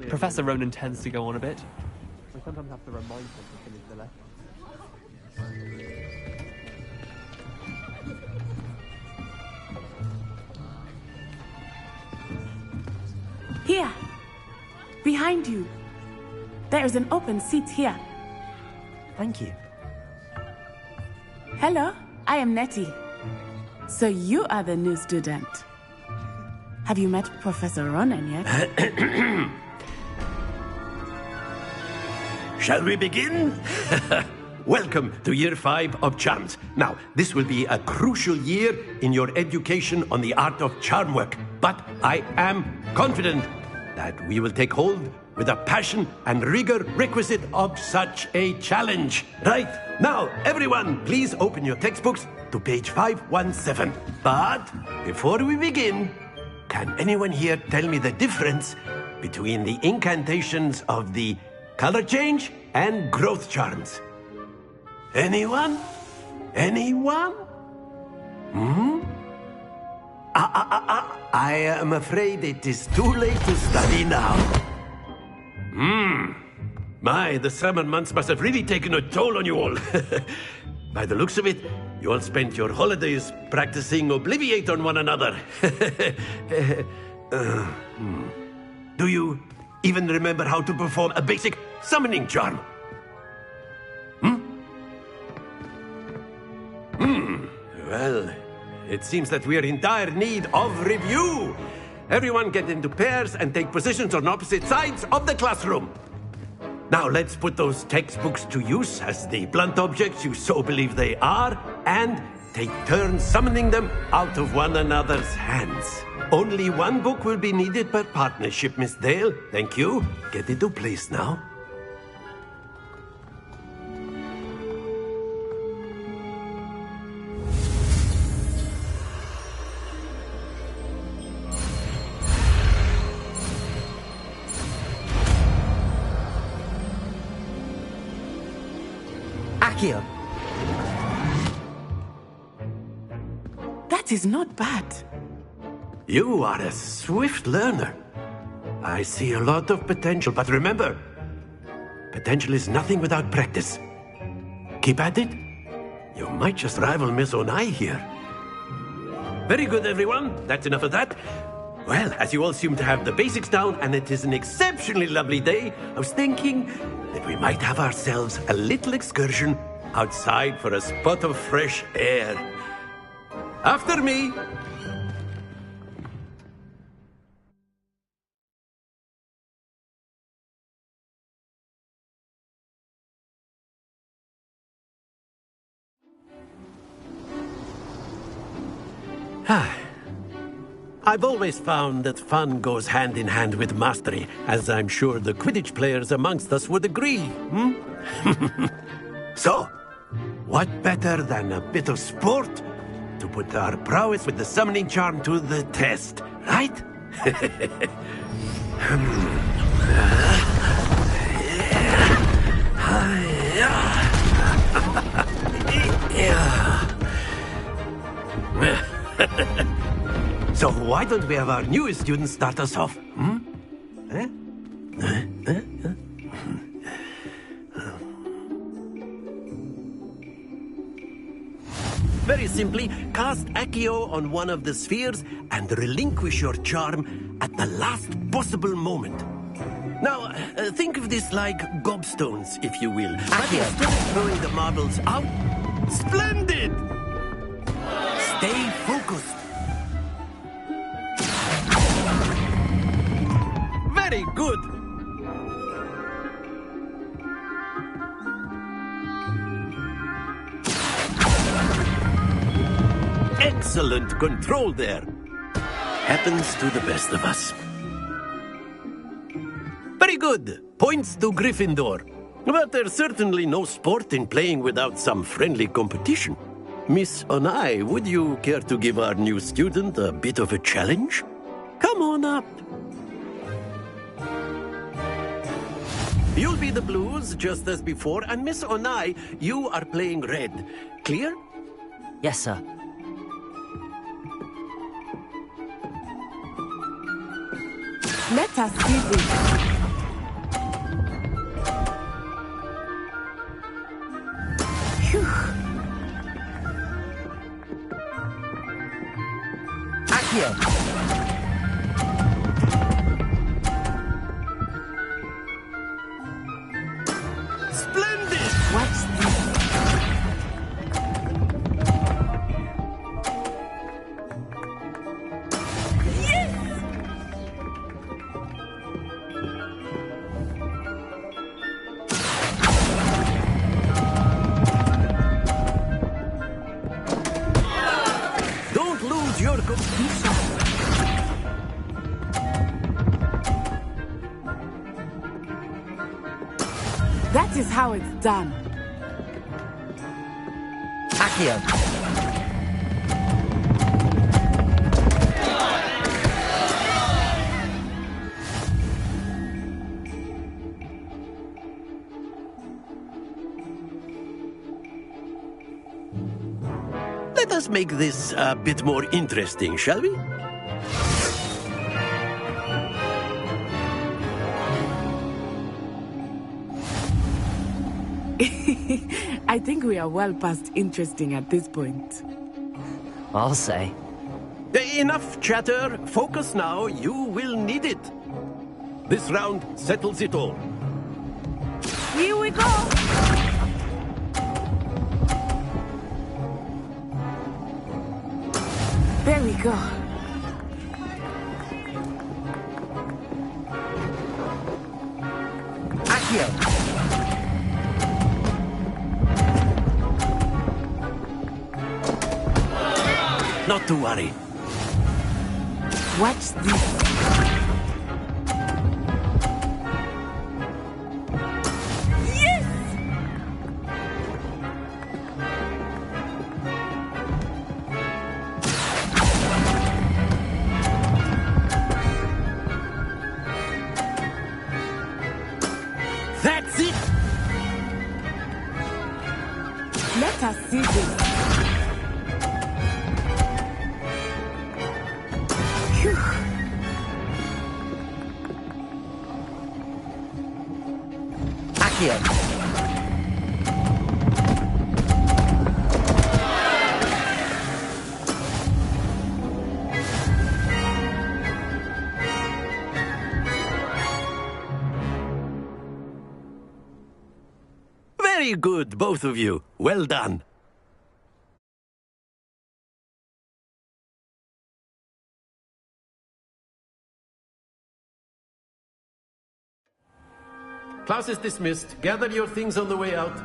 Professor Ronan tends to go on a bit. I sometimes have to remind him to finish the lesson. Here! Behind you! There is an open seat here. Thank you. Hello, I am Nettie. So you are the new student. Have you met Professor Ronan yet? Shall we begin? Welcome to Year 5 of Charms. Now, this will be a crucial year in your education on the art of charm work. But I am confident that we will take hold with the passion and rigor requisite of such a challenge. Right, now, everyone, please open your textbooks to page 517. But before we begin, can anyone here tell me the difference between the incantations of the color change and growth charms? Anyone? Anyone? I am afraid it is too late to study now. My, the summer months must have really taken a toll on you all. By the looks of it, you all spent your holidays practicing Obliviate on one another. Do you even remember how to perform a basic summoning charm? Well, it seems that we are in dire need of review. Everyone get into pairs and take positions on opposite sides of the classroom. Now let's put those textbooks to use as the blunt objects you so believe they are, and take turns summoning them out of one another's hands. Only one book will be needed per partnership, Miss Dale. Thank you. Get into place now. Accio. That is not bad. You are a swift learner. I see a lot of potential, but remember, potential is nothing without practice. Keep at it. You might just rival Miss Onai here. Very good, everyone. That's enough of that. Well, as you all seem to have the basics down, and it is an exceptionally lovely day, I was thinking that we might have ourselves a little excursion outside for a spot of fresh air. After me. I've always found that fun goes hand in hand with mastery, as I'm sure the Quidditch players amongst us would agree. So, what better than a bit of sport to put our prowess with the summoning charm to the test, right? So why don't we have our newest student start us off? Very simply, cast Accio on one of the spheres and relinquish your charm at the last possible moment. Now, think of this like gobstones, if you will. Accio. Instead of throwing the marbles out, splendid! Stay focused. Very good. Excellent control there. Happens to the best of us. Very good. Points to Gryffindor. But there's certainly no sport in playing without some friendly competition. Miss Onai, would you care to give our new student a bit of a challenge? Come on up. You'll be the blues, just as before, and Miss Onai, you are playing red. Clear? Yes, sir. Let us see this. Accio! Splendid! Watch this. Don't lose your competition. That is how it's done. Accio! Let us make this a bit more interesting, shall we? I think we are well past interesting at this point. I'll say. Enough chatter. Focus now. You will need it. This round settles it all. Here we go! There we go. Accio! Not to worry. Watch this. That's it! Let us see this. Phew. Accio! Very good, both of you. Well done. Class is dismissed. Gather your things on the way out.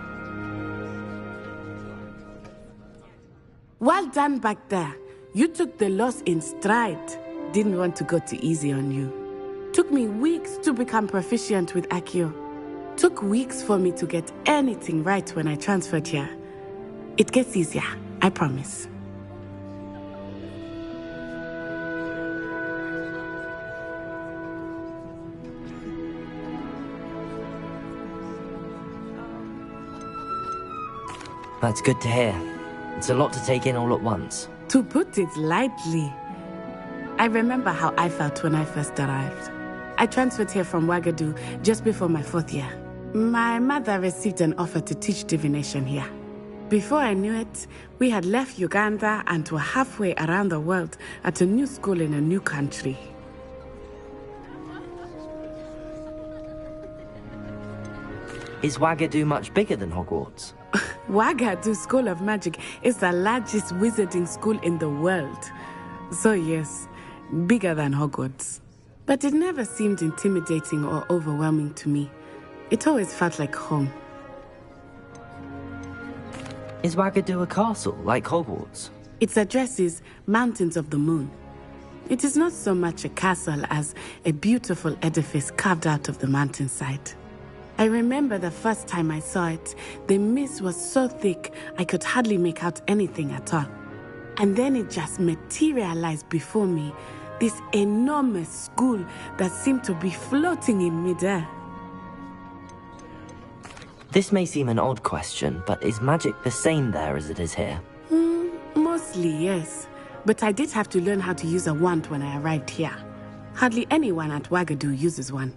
Well done back there. You took the loss in stride. Didn't want to go too easy on you. Took me weeks to become proficient with Accio. Took weeks for me to get anything right when I transferred here. It gets easier, I promise. That's good to hear. It's a lot to take in all at once. To put it lightly, I remember how I felt when I first arrived. I transferred here from Ouagadougou just before my 4th year. My mother received an offer to teach divination here. Before I knew it, we had left Uganda and were halfway around the world at a new school in a new country. Is Ouagadougou much bigger than Hogwarts? Ouagadougou School of Magic is the largest wizarding school in the world. So yes, bigger than Hogwarts. But it never seemed intimidating or overwhelming to me. It always felt like home. Is Ouagadougou a castle, like Hogwarts? Its address is Mountains of the Moon. It is not so much a castle as a beautiful edifice carved out of the mountainside. I remember the first time I saw it, the mist was so thick I could hardly make out anything at all. And then it just materialized before me, this enormous school that seemed to be floating in midair. This may seem an odd question, but is magic the same there as it is here? Mostly, yes. But I did have to learn how to use a wand when I arrived here. Hardly anyone at Ouagadougou uses one.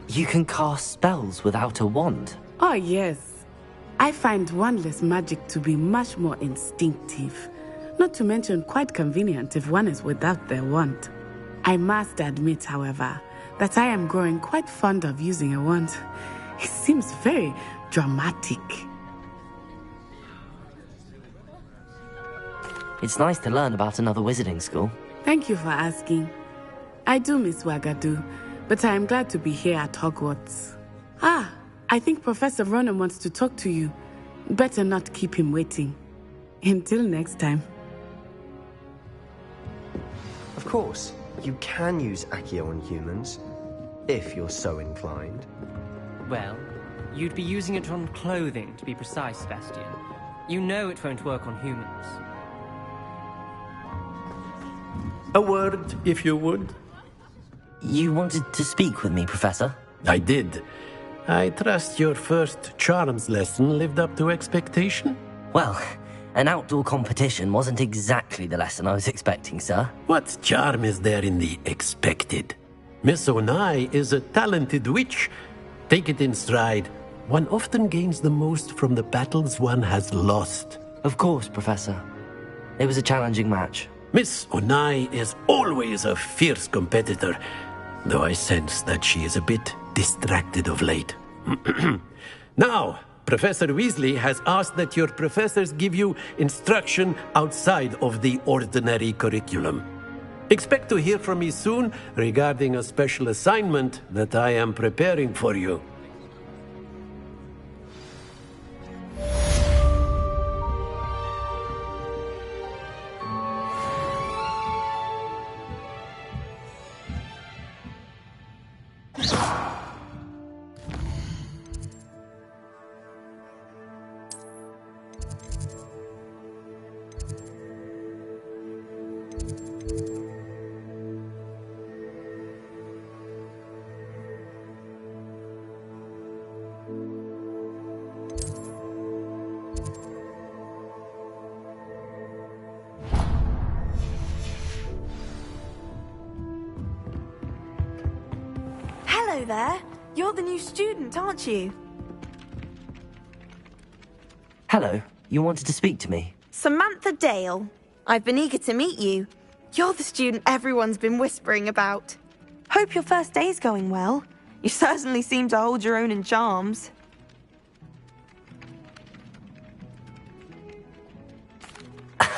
You can cast spells without a wand? Oh, yes. I find wandless magic to be much more instinctive. Not to mention quite convenient if one is without their wand. I must admit, however, that I am growing quite fond of using a wand. It seems very dramatic. It's nice to learn about another wizarding school. Thank you for asking. I do miss Wagadu, but I am glad to be here at Hogwarts. Ah, I think Professor Ronen wants to talk to you. Better not keep him waiting. Until next time. Of course, you can use Accio on humans, if you're so inclined. Well, you'd be using it on clothing, to be precise, Sebastian. You know it won't work on humans. A word, if you would. You wanted to speak with me, Professor? I did. I trust your first charms lesson lived up to expectation? Well, an outdoor competition wasn't exactly the lesson I was expecting, sir. What charm is there in the expected? Miss Onai is a talented witch. Take it in stride. One often gains the most from the battles one has lost. Of course, Professor. It was a challenging match. Miss Onai is always a fierce competitor, though I sense that she is a bit distracted of late. Now, Professor Weasley has asked that your professors give you instruction outside of the ordinary curriculum. Expect to hear from me soon regarding a special assignment that I am preparing for you. Hello there. You're the new student, aren't you? Hello, you wanted to speak to me? Samantha Dale. I've been eager to meet you. You're the student everyone's been whispering about. Hope your first day's going well. You certainly seem to hold your own in charms.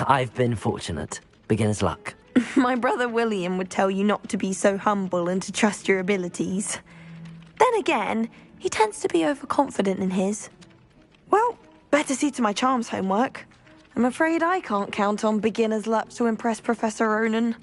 I've been fortunate. Beginner's luck. My brother William would tell you not to be so humble and to trust your abilities. Then again, he tends to be overconfident in his. Well, better see to my charms homework. I'm afraid I can't count on beginner's luck to impress Professor Ronen.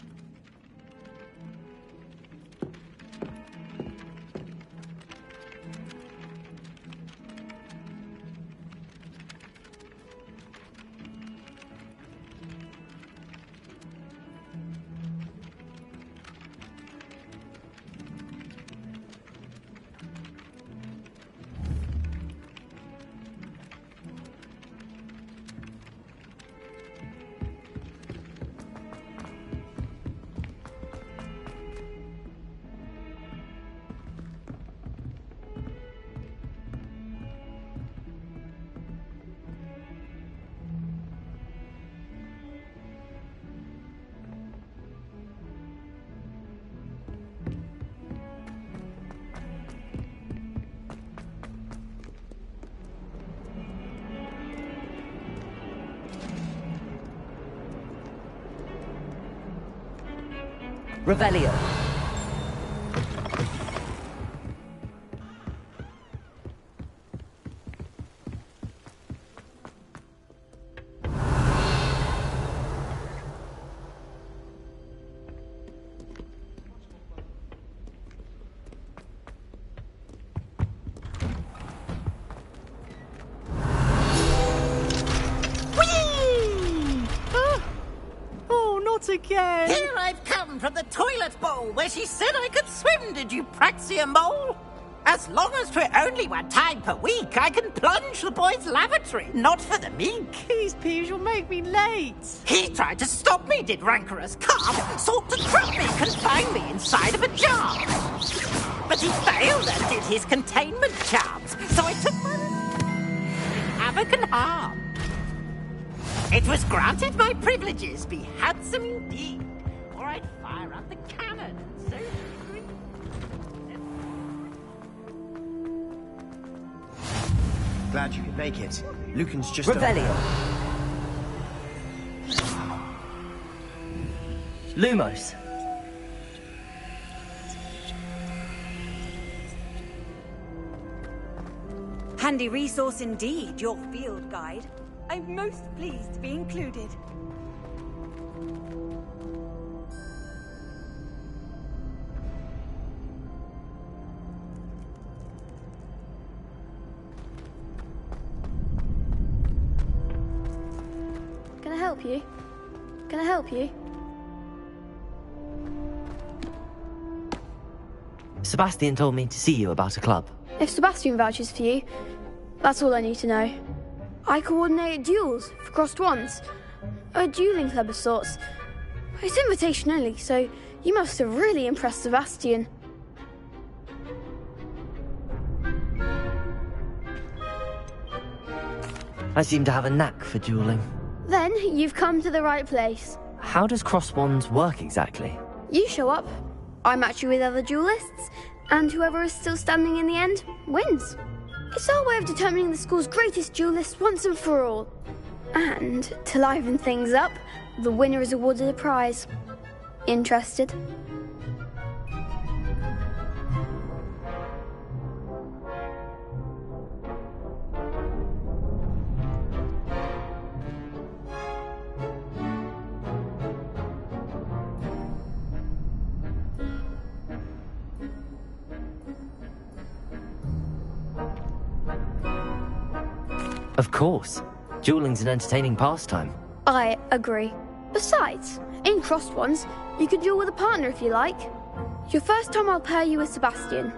Revelio. Again. Here I've come from the toilet bowl where she said I could swim, did you Praxia Mole? As long as for only 1 time per week, I can plunge the boys' lavatory, not for the meek. These peeves will make me late. He tried to stop me, did rancorous carp, sought to trap me, confine me inside of a jar. But he failed and did his containment charms, so I took my havoc and harm. It was granted my privileges be handsome indeed, or I'd fire up the cannon and so... Glad you could make it. Lucan's just... Revelio. Lumos. Handy resource indeed, your field guide. I'm most pleased to be included. Can I help you? Can I help you? Sebastian told me to see you about a club. If Sebastian vouches for you, that's all I need to know. I coordinate duels for crossed ones. A dueling club of sorts. It's invitation only, so you must have really impressed Sebastian. I seem to have a knack for dueling. Then you've come to the right place. How does cross wands work exactly? You show up, I match you with other duelists, and whoever is still standing in the end wins. It's our way of determining the school's greatest duelist once and for all. And to liven things up, the winner is awarded a prize. Interested? Of course. Dueling's an entertaining pastime. I agree. Besides, in crossed ones, you can duel with a partner if you like. Your first time I'll pair you with Sebastian.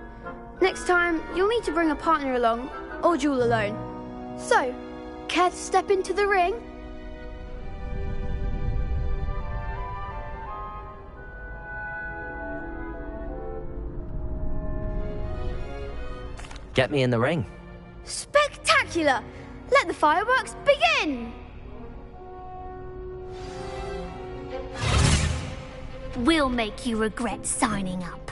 Next time, you'll need to bring a partner along, or duel alone. So, care to step into the ring? Get me in the ring. Spectacular! Let the fireworks begin! We'll make you regret signing up.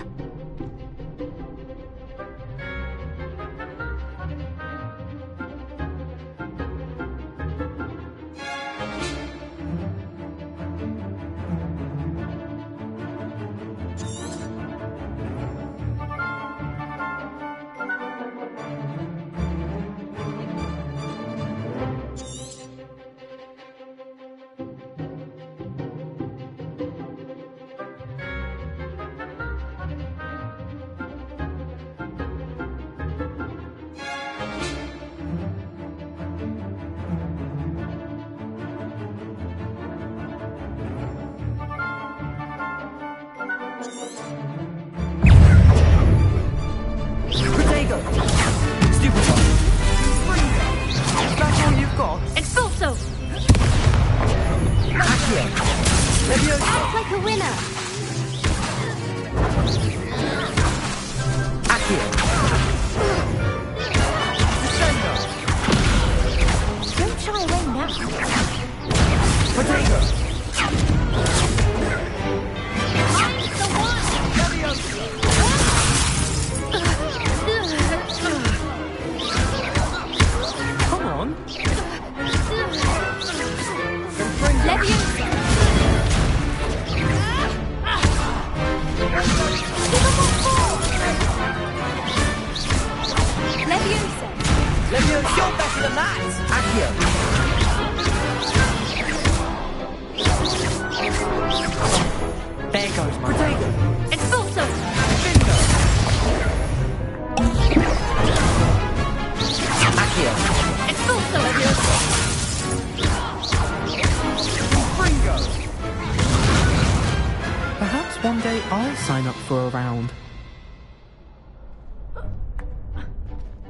Perhaps one day I'll sign up for a round.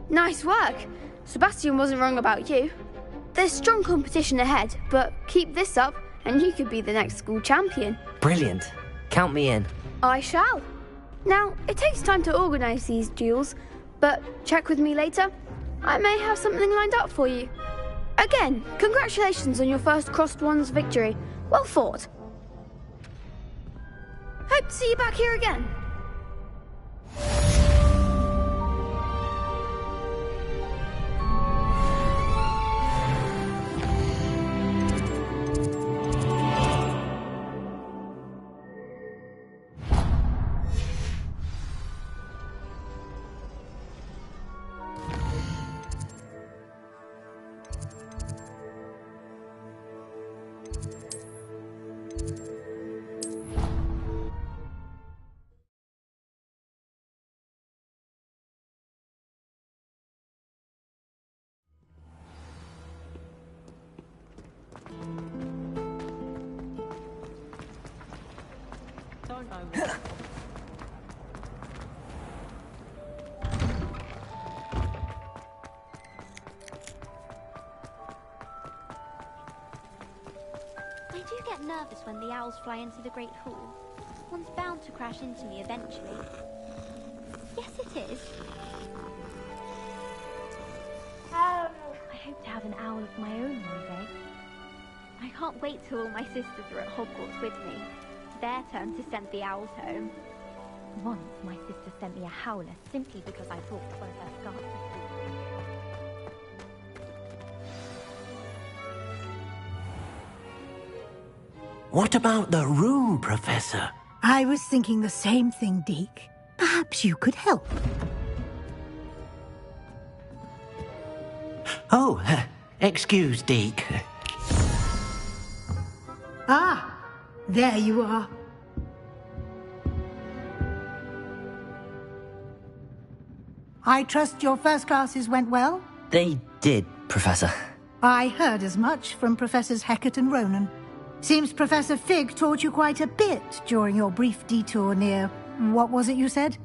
Nice work. Sebastian wasn't wrong about you. There's strong competition ahead, but keep this up and you could be the next school champion. Brilliant. Count me in. I shall. Now, it takes time to organise these duels, but check with me later. I may have something lined up for you. Again, congratulations on your first Crossed Wands victory. Well fought. Hope to see you back here again. I do get nervous when the owls fly into the Great Hall. One's bound to crash into me eventually. Yes, it is. I hope to have an owl of my own one day. I can't wait till all my sisters are at Hogwarts with me. Their turn to send the owls home. Once my sister sent me a howler simply because I talked one of her scarves. What about the room, Professor? I was thinking the same thing, Deke. Perhaps you could help. Oh, excuse, Deke. Ah, there you are. I trust your first classes went well? They did, Professor. I heard as much from Professors Hecat and Ronan. Seems Professor Fig taught you quite a bit during your brief detour near... what was it you said?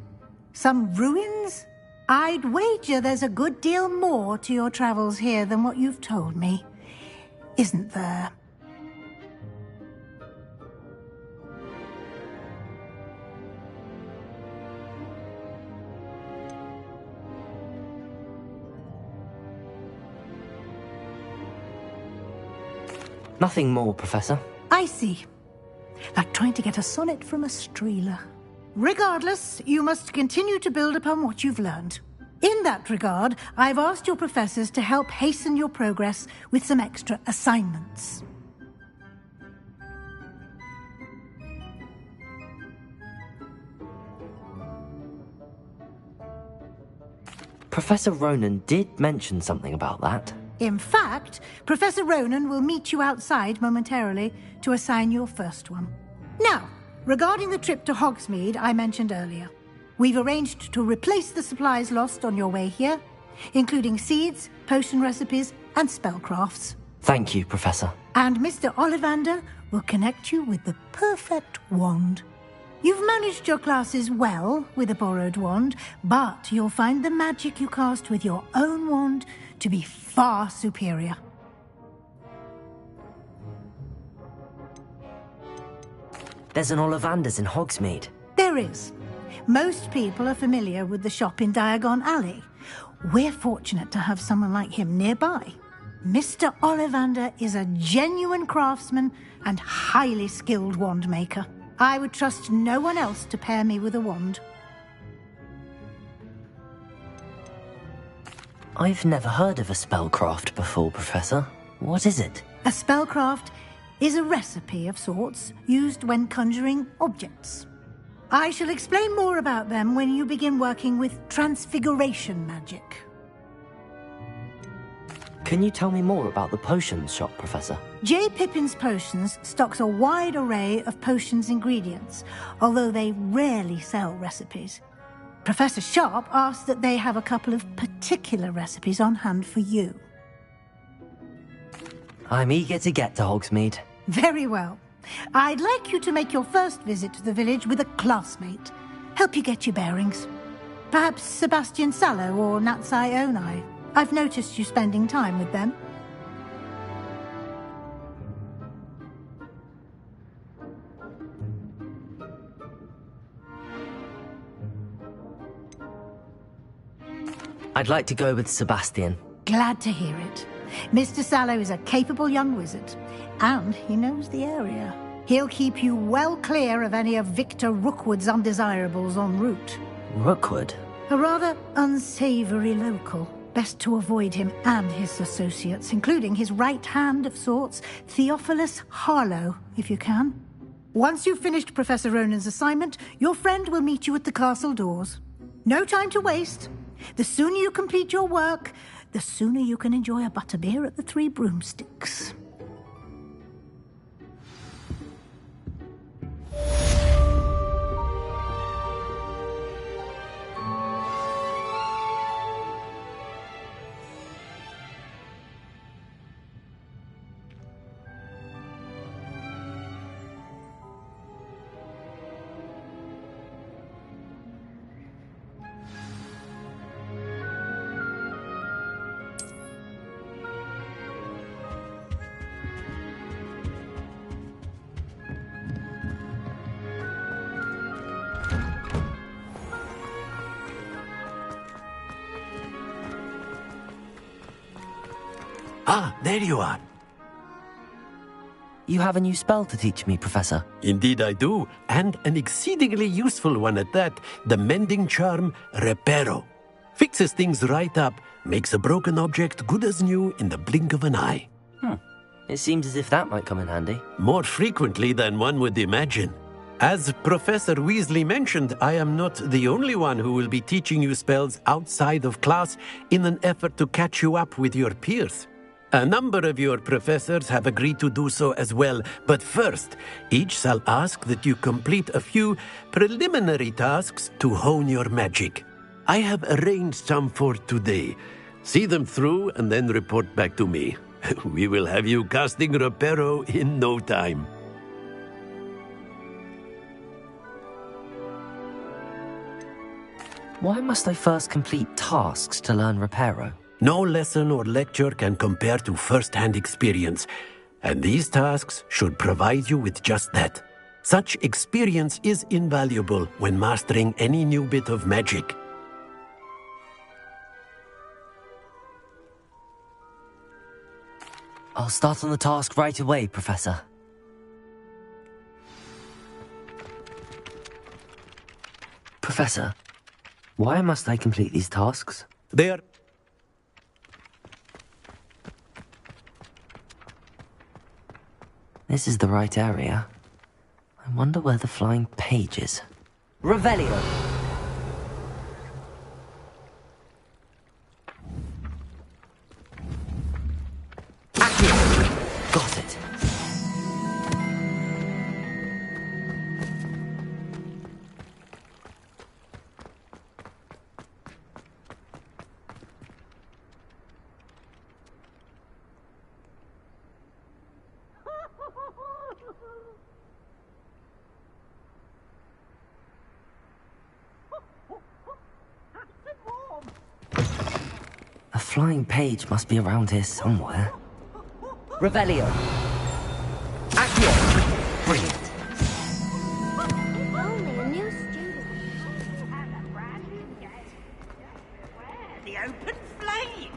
Some ruins? I'd wager there's a good deal more to your travels here than what you've told me. Isn't there? Nothing more, Professor. I see. Like trying to get a sonnet from a streeler. Regardless, you must continue to build upon what you've learned. In that regard, I've asked your professors to help hasten your progress with some extra assignments. Professor Ronan did mention something about that. In fact, Professor Ronan will meet you outside momentarily to assign your first one. Now, regarding the trip to Hogsmeade I mentioned earlier, we've arranged to replace the supplies lost on your way here, including seeds, potion recipes, and spellcrafts. Thank you, Professor. And Mr. Ollivander will connect you with the perfect wand. You've managed your classes well with a borrowed wand, but you'll find the magic you cast with your own wand to be far superior. There's an Ollivander's in Hogsmeade. There is. Most people are familiar with the shop in Diagon Alley. We're fortunate to have someone like him nearby. Mr. Ollivander is a genuine craftsman and highly skilled wand maker. I would trust no one else to pair me with a wand. I've never heard of a spellcraft before, Professor. What is it? A spellcraft is a recipe of sorts used when conjuring objects. I shall explain more about them when you begin working with transfiguration magic. Can you tell me more about the potions shop, Professor? J. Pippin's Potions stocks a wide array of potions ingredients, although they rarely sell recipes. Professor Sharp asked that they have a couple of particular recipes on hand for you. I'm eager to get to Hogsmeade. Very well. I'd like you to make your first visit to the village with a classmate. Help you get your bearings. Perhaps Sebastian Sallow or Natsai Onai. I've noticed you spending time with them. I'd like to go with Sebastian. Glad to hear it. Mr. Sallow is a capable young wizard, and he knows the area. He'll keep you well clear of any of Victor Rookwood's undesirables en route. Rookwood? A rather unsavory local. Best to avoid him and his associates, including his right hand of sorts, Theophilus Harlow, if you can. Once you've finished Professor Ronan's assignment, your friend will meet you at the castle doors. No time to waste. The sooner you complete your work, the sooner you can enjoy a butterbeer at the Three Broomsticks. Ah, there you are. You have a new spell to teach me, Professor. Indeed I do, and an exceedingly useful one at that. The mending charm, Reparo. Fixes things right up, makes a broken object good as new in the blink of an eye. It seems as if that might come in handy. More frequently than one would imagine. As Professor Weasley mentioned, I am not the only one who will be teaching you spells outside of class in an effort to catch you up with your peers. A number of your professors have agreed to do so as well, but first, each shall ask that you complete a few preliminary tasks to hone your magic. I have arranged some for today. See them through and then report back to me. We will have you casting Reparo in no time. Why must I first complete tasks to learn Reparo? No lesson or lecture can compare to first-hand experience, and these tasks should provide you with just that. Such experience is invaluable when mastering any new bit of magic. I'll start on the task right away, Professor. Professor, why must I complete these tasks? They are... This is the right area. I wonder where the flying page is. Revelio! Accio! Got it. A flying page must be around here somewhere. Revelio! Accio! Brilliant. Only a new student. The open flame.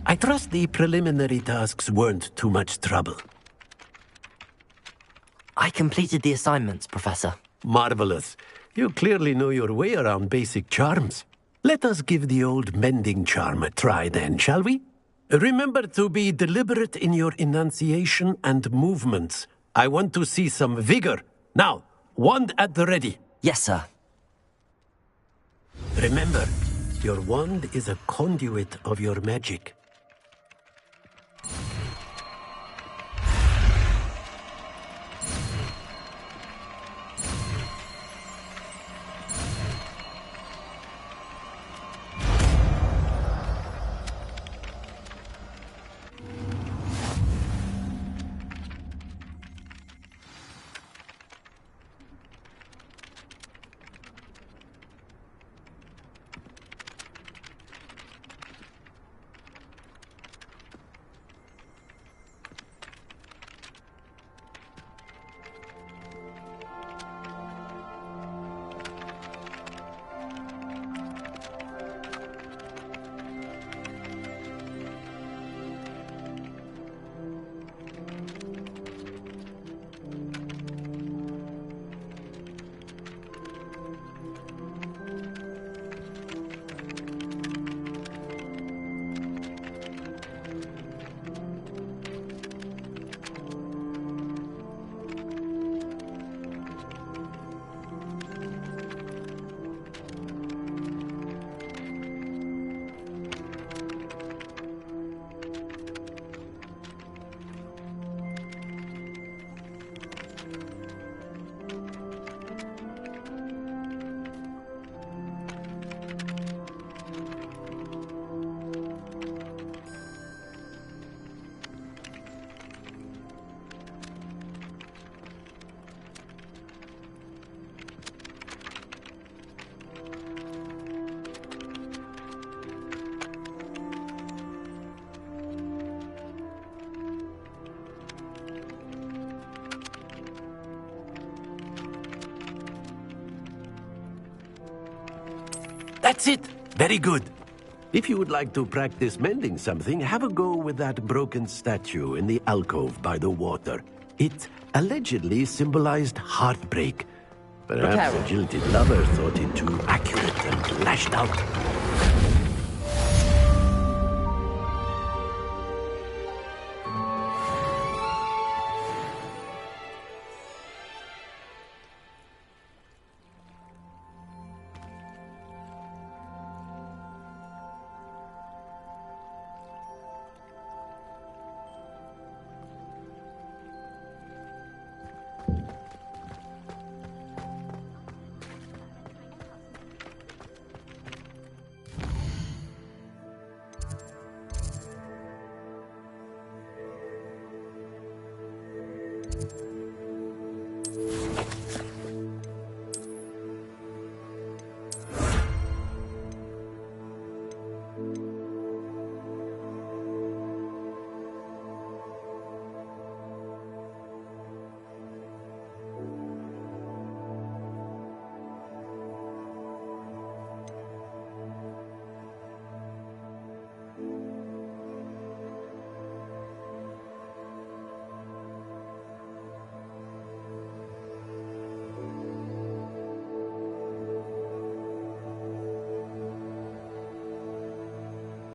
I trust the preliminary tasks weren't too much trouble. I completed the assignments, Professor. Marvelous. You clearly know your way around basic charms. Let us give the old mending charm a try then, shall we? Remember to be deliberate in your enunciation and movements. I want to see some vigor. Now, wand at the ready. Yes, sir. Remember, your wand is a conduit of your magic. That's it. Very good. If you would like to practice mending something, have a go with that broken statue in the alcove by the water. It allegedly symbolized heartbreak. Perhaps a jilted lover thought it too accurate and lashed out.